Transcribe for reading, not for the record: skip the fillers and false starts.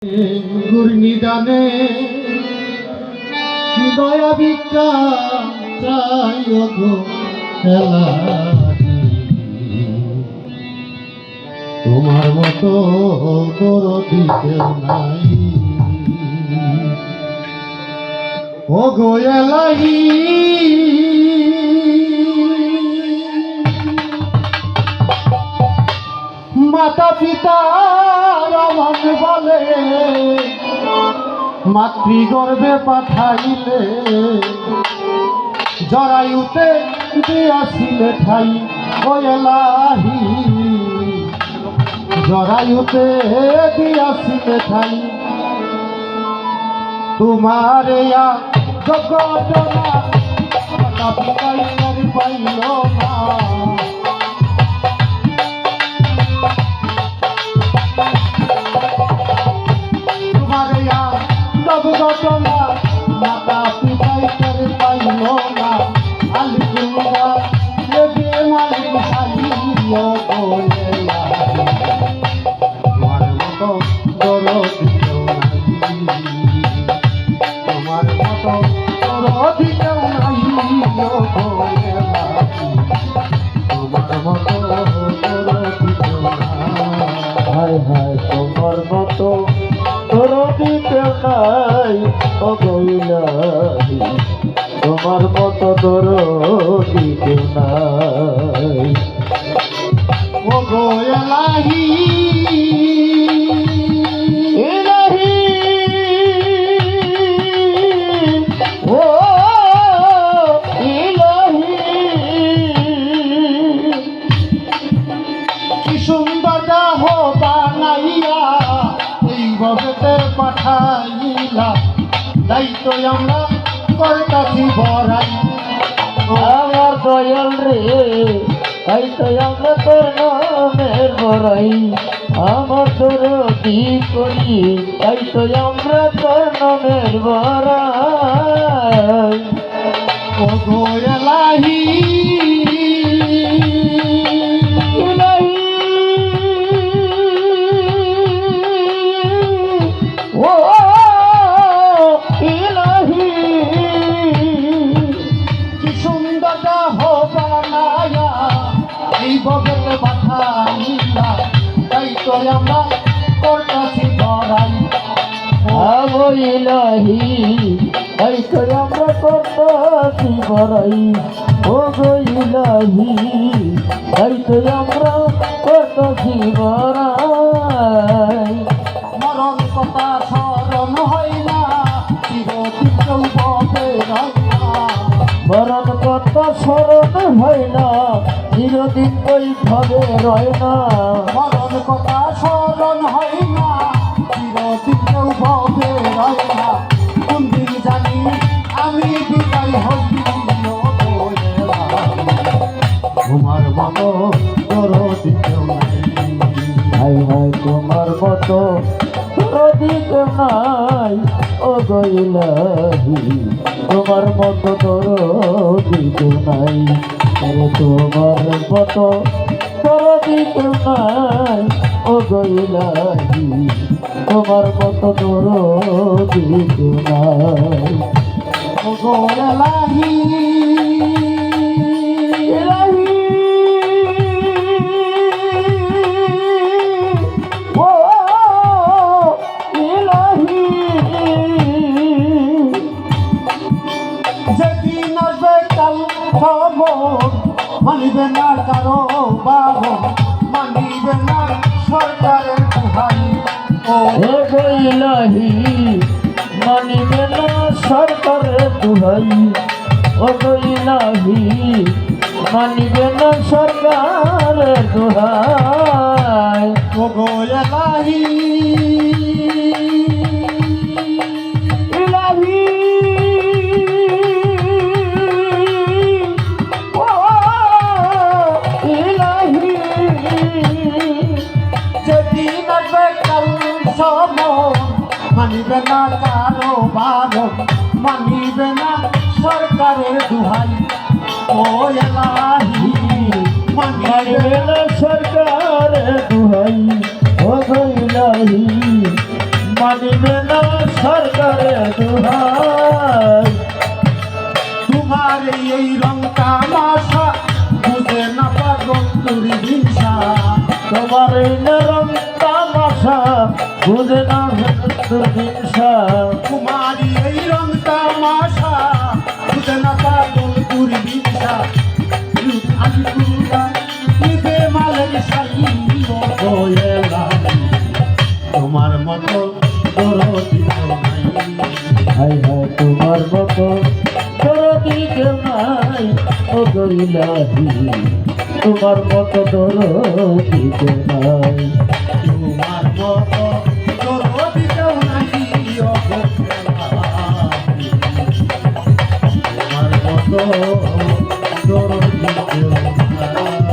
ঘূর্ণিদানে দয়া ভিক্ষা চাই গো তোমার মতো দরদি কেউ নাই ও গো এলাহি মাতা পিতা রমন বলে মাতৃগর্ভে পাঠাইলে জরায়ুতে দিয়াছিলে ঠাই ও এলাহি জরায়ুতে দিয়াছিলে ঠাই তোমার জগৎনা মাতা পিতাই পাইল না ঘটনা মাতা পিতাই করে পাইল না আলকুল্লা লেগে মালিক সাইও বলেলা তোমার মতো দরদি কেউ নাই তোমার মতো দরদি কেউ নাই বলেলা তোমার মতো দরদি কেউ নাই হায় হায় তোমার মতো দরদি কেউ নাই ও গো ইলাহি তোমার মতো দরদি কেউ নাই ও গো ইলাহি ইলাহি ও ইলাহি কি সুন্দর দেহ বানাইয়া জগতে পাঠাইলা দায়িত্ব আমরা করতাছি বড়াই আমার দয়াল রে দায়িত্ব আমরা তোর নামের বড়াই আমার দরদি করি দায়িত্ব আমরা তোর নামের বড়াই ও গো এলাহি বগলে বাঠাইলা তাই তো আমরা করতাছি বড়াই ও ইলাহি তাই তো আমরা করতাছি বড়াই ও গো ইলাহি তাই তো আমরা করতাছি বড়াই মরণ কথা স্মরণ হয় না চিরদিন কেউ ববে মরণ কথা স্মরণ হয় না চিরদিন ওইভাবে রয় না মরণ কথা স্মরণ হয় না চিরদিন কেউ ভাবে রয় না কোন দিন জানি আমি বিদায় হই তোমার মতো দরদি কেউ নাই হাই হাই তোমার মতো দরদি কেউ নাই ও গো ইলাহি তোমার মতো দরদি কেউ নাই আরে তোমার মতো দরদি কেউ নাই ও গো ইলাহি তোমার মতো দরদি কেউ নাই ও গো ইলাহি ইলাহি ও ইলাহি যেদিন আসবে কাল খবর মানিবে না কারো বাহন মানিবে না সরকারের দুহাই ও গো ইলাহি মানিবে না সরকারের দুহাই ও গো ইলাহি মানিবে না সরকারের দুহাই ও গো ইলাহি ইলাহি মানিবে না কারো বারণ মানিবে না সরকারের দুহাই ও এলাহি মানিবে না সরকারের দুহাই ও ইলাহি মানিবে না সরকারের দোহাই তোমার এই রং তামাশা বুঝে না পাগল তুরি হিংসা তোমার এই নরম তামাশা বুঝে না হিংসা তোমার এই রং তামাশা বুঝে না পাগল তুরি হিংসা আজি পুরা নিতে মালের শাড়ি হয়ে তোমার মতো দরদি নাই হাই হাই তোমার মতো দরদি কেউ নাই ও গরিলাহি তোমার মতো দরদি কেউ নাই তোমার মতো দরদি কেউ নাই তোমার মতো দরদি কেউ নাই